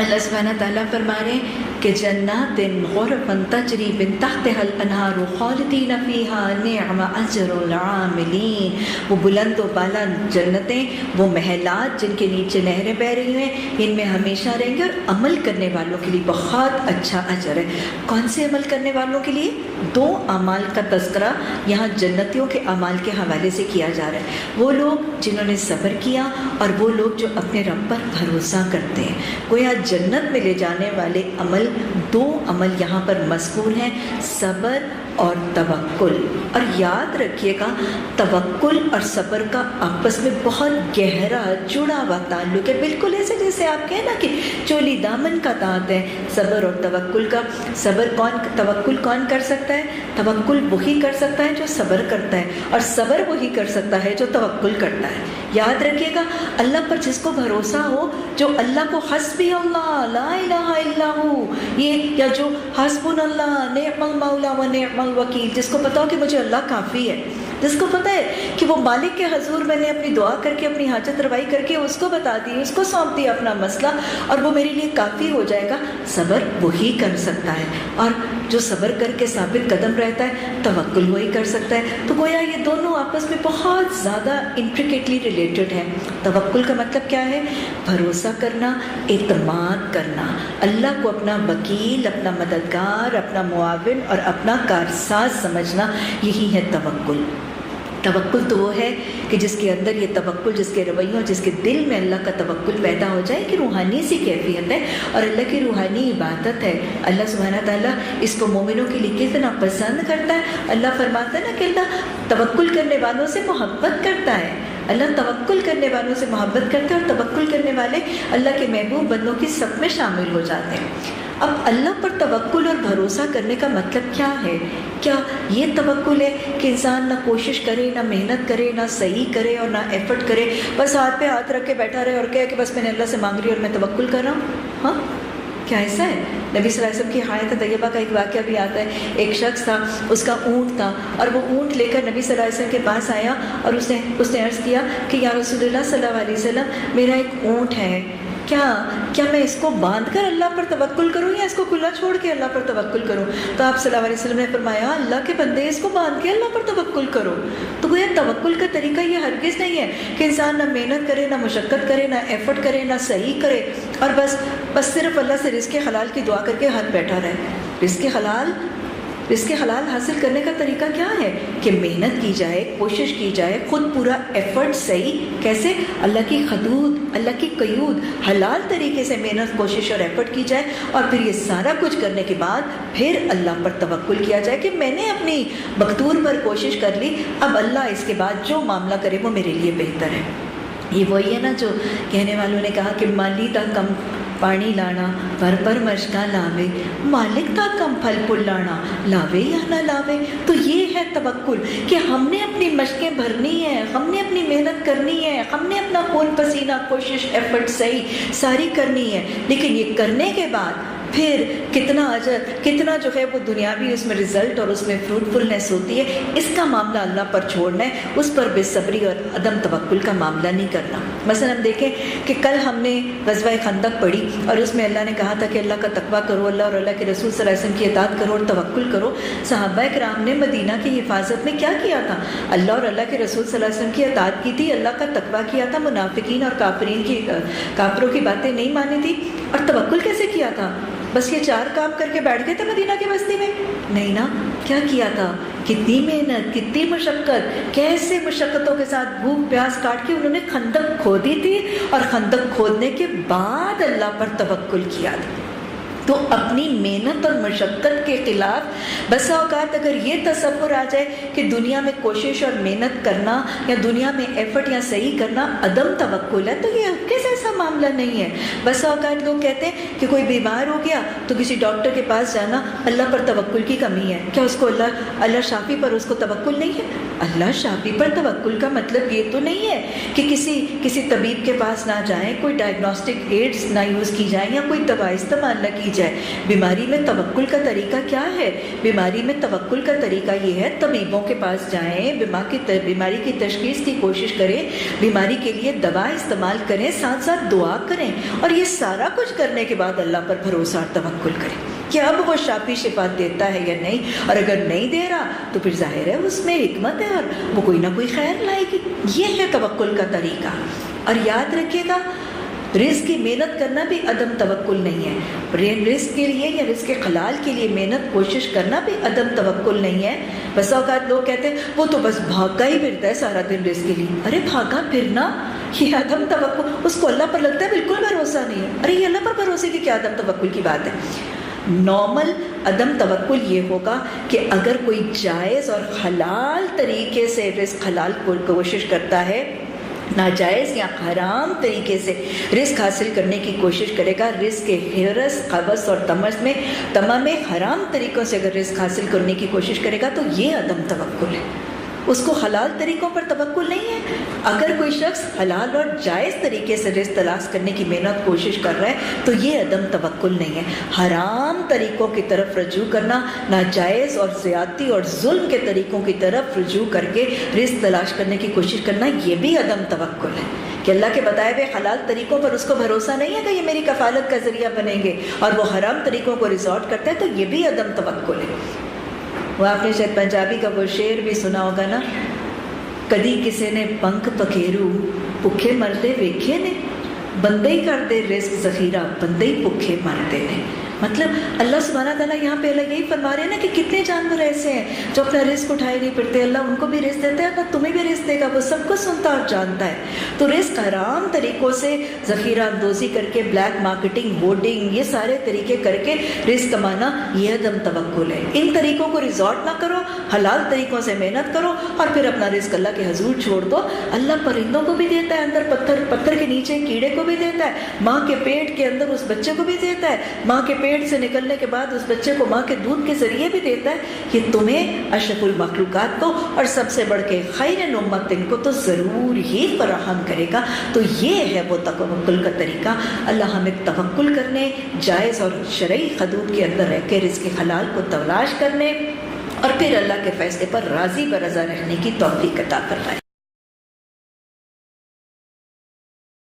اللہ سبحانہ تعالیٰ فرما رہے ہیں کہ جنات غرفاً تجری من تحتها الانہار خالدین فیہا نعم اجر العاملین، وہ بلند و بالا جنتیں، وہ محلات جن کے نیچے نہریں بہہ رہی ہیں، ان میں ہمیشہ رہیں گے، اور عمل کرنے والوں کے لیے بہت اچھا اجر ہے۔ کون سے عمل کرنے والوں کے لیے؟ دو اعمال کا تذکرہ یہاں جنتیوں کے اعمال کے حوالے سے کیا جا رہا ہے۔ وہ لوگ جنہوں نے صبر کیا، اور وہ لوگ جو اپنے رب پر بھروسہ کرتے ہیں۔ گویا جنت میں لے جانے والے عمل، دو عمل یہاں پر مذکور ہیں، صبر اور توکل۔ اور یاد رکھیے گا، توکل اور صبر کا آپس میں بہت گہرا جڑا ہوا تعلق ہے، بالکل ایسے جیسے آپ کہیں نا کہ چولی دامن کا تات ہے صبر اور توکل کا۔ توکل کون کر سکتا ہے؟ توکل وہی کر سکتا ہے جو صبر کرتا ہے، اور صبر وہی کر سکتا ہے جو توکل کرتا ہے۔ یاد رکھیے گا، اللہ پر جس کو بھروسہ ہو، جو اللہ کو حسبی اللہ لا الہ الا ہو، یہ یا جو حسبنا اللہ نعم المولا و نعم الوکیل، جس کو پتا ہو کہ مجھے اللہ کافی ہے، جس کو پتہ ہے کہ وہ مالک کے حضور میں نے اپنی دعا کر کے، اپنی حاجت روائی کر کے اس کو بتا دی، اس کو سونپ دیا اپنا مسئلہ، اور وہ میرے لیے کافی ہو جائے گا، صبر وہی کر سکتا ہے۔ اور جو صبر کر کے ثابت قدم رہتا ہے، توکل وہی کر سکتا ہے۔ تو گویا یہ دونوں آپس میں بہت زیادہ انٹریکیٹلی ریلیٹڈ ہیں۔ توکل کا مطلب کیا ہے؟ بھروسہ کرنا، اعتماد کرنا، اللہ کو اپنا وکیل، اپنا مددگار، اپنا معاون اور اپنا کارساز سمجھنا، یہی ہے توکل۔ توکل تو وہ ہے کہ جس کے اندر یہ توکل، جس کے رویوں، جس کے دل میں اللہ کا توکل پیدا ہو جائے، کہ روحانی سی کیفیت ہے اور اللہ کی روحانی عبادت ہے۔ اللہ سبحانہ تعالیٰ اس کو مومنوں کے لیے کتنا پسند کرتا ہے۔ اللہ فرماتا ہے نا کہ اللہ توکل کرنے والوں سے محبت کرتا ہے، اللہ توکل کرنے والوں سے محبت کرتا ہے، اور توکل کرنے والے اللہ کے محبوب بندوں کی صف میں شامل ہو جاتے ہیں۔ اب اللہ پر توکل اور بھروسہ کرنے کا مطلب کیا ہے؟ کیا یہ توکل ہے کہ انسان نہ کوشش کرے، نہ محنت کرے، نہ صحیح کرے اور نہ ایفرٹ کرے، بس ہاتھ پہ ہاتھ رکھ کے بیٹھا رہے اور کہے کہ بس میں نے اللہ سے مانگ رہی اور میں توکل کر رہا ہوں؟ ہاں، کیا ایسا ہے؟ نبی صلی اللہ علیہ وسلم کی حیات طیبہ کا ایک واقعہ بھی آتا ہے۔ ایک شخص تھا، اس کا اونٹ تھا، اور وہ اونٹ لے کر نبی صلی اللہ علیہ وسلم کے پاس آیا، اور اس نے عرض کیا کہ یا رسول اللہ صلی اللہ علیہ وسلم، میرا ایک اونٹ ہے، کیا میں اس کو باندھ کر اللہ پر توکل کروں یا اس کو کھلا چھوڑ کے اللہ پر توکل کروں؟ تو آپ صلی اللہ علیہ وسلم نے فرمایا، اللہ کے بندے، اس کو باندھ کے اللہ پر توکل کرو۔ تو گویا توکل کا طریقہ یہ ہرگز نہیں ہے کہ انسان نہ محنت کرے، نہ مشقت کرے، نہ ایفرٹ کرے، نہ صحیح کرے، اور بس صرف اللہ سے رزق حلال کی دعا کر کے ہاتھ بیٹھا رہے۔ رزق حلال حاصل کرنے کا طریقہ کیا ہے؟ کہ محنت کی جائے، کوشش کی جائے، خود پورا ایفرٹ صحیح، کیسے؟ اللہ کی حدود، اللہ کی قیود، حلال طریقے سے محنت، کوشش اور ایفرٹ کی جائے، اور پھر یہ سارا کچھ کرنے کے بعد پھر اللہ پر توکل کیا جائے کہ میں نے اپنی مقدور پر کوشش کر لی، اب اللہ اس کے بعد جو معاملہ کرے وہ میرے لیے بہتر ہے۔ یہ وہی ہے نا جو کہنے والوں نے کہا کہ مالی تا کم پانی لانا پر مشکا لاوے، مالک تا کم پھل پھول لانا لاوے یا نہ لاوے۔ تو یہ ہے توکل کہ ہم نے اپنی مشقیں بھرنی ہیں، ہم نے اپنی محنت کرنی ہے، ہم نے اپنا خون پسینہ، کوشش، ایفرٹ صحیح ساری کرنی ہے، لیکن یہ کرنے کے بعد پھر کتنا اجر، کتنا جو ہے وہ دنیاوی اس میں رزلٹ اور اس میں فروٹفلنس ہوتی ہے، اس کا معاملہ اللہ پر چھوڑنا ہے، اس پر بے صبری اور عدم توکل کا معاملہ نہیں کرنا۔ مثلا ہم دیکھیں کہ کل ہم نے غزوہ خندق پڑھی، اور اس میں اللہ نے کہا تھا کہ اللہ کا تقویٰ کرو، اللہ اور اللہ کے رسول صلی اللہ علیہ وسلم کی اطاعت کرو اور توکل کرو۔ صحابہ کرام نے مدینہ کی حفاظت میں کیا کیا تھا؟ اللہ اور اللہ کے رسول صلی اللہ علیہ وسلم کی اطاعت کی تھی، اللہ کا تقویٰ کیا تھا، منافقین اور کافروں کی باتیں نہیں مانی تھی، اور توکل کیسے کیا تھا؟ بس یہ 4 کام کر کے بیٹھ گئے تھے مدینہ کی بستی میں؟ نہیں نا، کیا کیا تھا؟ کتنی محنت، کتنی مشقت، کیسے مشقتوں کے ساتھ بھوک پیاس کاٹ کے انہوں نے خندق کھودی تھی، اور خندق کھودنے کے بعد اللہ پر توکل کیا تھا۔ تو اپنی محنت اور مشقت کے خلاف بسا اوقات اگر یہ تصور آ جائے کہ دنیا میں کوشش اور محنت کرنا یا دنیا میں ایفرٹ یا صحیح کرنا عدم توکل ہے، تو یہ کس ایسا معاملہ نہیں ہے۔ بسا اوقات لوگ کہتے ہیں کہ کوئی بیمار ہو گیا تو کسی ڈاکٹر کے پاس جانا اللہ پر توکل کی کمی ہے۔ کیا اس کو اللہ شافی پر اس کو توکل نہیں ہے؟ اللہ شافی پر توکل کا مطلب یہ تو نہیں ہے کہ کسی طبیب کے پاس نہ جائیں، کوئی ڈائگنوسٹک ایڈز نہ یوز کی جائیں یا کوئی دوا استعمال نہ کی جائے۔ بیماری میں توکل کا طریقہ کیا ہے؟ بیماری میں توکل کا طریقہ یہ ہے طبیبوں کے پاس جائیں، بیماری کی تشخیص کی کوشش کریں، بیماری کے لیے دوا استعمال کریں، ساتھ ساتھ دعا کریں، اور یہ سارا کچھ کرنے کے بعد اللہ پر بھروسہ اور توکل کریں کہ اب وہ شافی شفا دیتا ہے یا نہیں، اور اگر نہیں دے رہا تو پھر ظاہر ہے اس میں حکمت ہے اور وہ کوئی نہ کوئی خیر لائے گی۔ یہ ہے توکل کا طریقہ۔ اور یاد رکھیے گا، رزق کی محنت کرنا بھی عدم توکل نہیں ہے۔ رزق کے لیے یا رزق حلال کے لیے محنت کوشش کرنا بھی عدم توکل نہیں ہے۔ بس اوقات لوگ کہتے ہیں وہ تو بس بھاگا ہی پھرتا ہے سارا دن رزق کے لیے۔ ارے بھاگا پھرنا یہ عدم توکل، اس کو اللہ پر لگتا ہے بالکل بھروسہ نہیں ہے۔ ارے یہ اللہ پر بھروسے کی کیا عدم توکل کی بات ہے؟ نارمل عدم توکل یہ ہوگا کہ اگر کوئی جائز اور حلال طریقے سے رزق حلال کو کوشش کرتا ہے، ناجائز یا حرام طریقے سے رزق حاصل کرنے کی کوشش کرے گا، رزق کے حرص، قبض اور تمس میں تمام حرام طریقوں سے اگر رزق حاصل کرنے کی کوشش کرے گا تو یہ عدم توکل ہے۔ اس کو حلال طریقوں پر توکل نہیں ہے۔ اگر کوئی شخص حلال اور جائز طریقے سے رزق تلاش کرنے کی محنت کوشش کر رہا ہے تو یہ عدم توکل نہیں ہے۔ حرام طریقوں کی طرف رجوع کرنا، ناجائز اور زیادتی اور ظلم کے طریقوں کی طرف رجوع کر کے رزق تلاش کرنے کی کوشش کرنا، یہ بھی عدم توکل ہے کہ اللہ کے بتائے ہوئے حلال طریقوں پر اس کو بھروسہ نہیں ہے کہ یہ میری کفالت کا ذریعہ بنیں گے، اور وہ حرام طریقوں کو ریزورٹ کرتا ہے، تو یہ بھی عدم توکل ہے۔ وہ آپ نے شاید پنجابی کا وہ شعر بھی سنا ہوگا نا، کدی کسی نے پنکھ پکھیرو بھکھے مردے ویکھے نے، بندے ہی کر دے رزق ذخیرہ بندے ہی بھکھے مردے نے۔ مطلب اللہ سبحانہ تعالیٰ یہاں پہ اللہ یہی فرما رہے ہیں نا کہ کتنے جانور ایسے ہیں جو اپنا رزق اٹھائے نہیں پھرتے، اللہ ان کو بھی رزق دیتا ہے، اللہ تمہیں بھی رزق دے گا، وہ سب کو سنتا اور جانتا ہے۔ تو رزق حرام طریقوں سے ذخیرہ اندوزی کر کے، بلیک مارکیٹنگ، ہورڈنگ، یہ سارے طریقے کر کے رزق کمانا، یہ عدم توکل ہے۔ ان طریقوں کو ریزورٹ نہ کرو، حلال طریقوں سے محنت کرو اور پھر اپنا رزق اللہ کے حضور چھوڑ دو۔ اللہ پرندوں کو بھی دیتا ہے، اندر پتھر کے نیچے کیڑے کو بھی دیتا ہے، ماں کے پیٹ کے اندر اس بچے کو بھی دیتا ہے، ماں کے پیٹ سے نکلنے کے بعد اس بچے کو ماں کے دودھ کے ذریعے بھی دیتا ہے۔ یہ تمہیں اشرف المخلوقات کو اور سب سے بڑھ کے خیر امت کو تو ضرور ہی فراہم کرے گا۔ تو یہ ہے وہ توکل کا طریقہ۔ اللہ ہمیں توکل کرنے، جائز اور شرعی حدود کے اندر رہ کے رزق حلال کو تلاش کرنے اور پھر اللہ کے فیصلے پر راضی برضا رہنے کی توفیق عطا فرمائے۔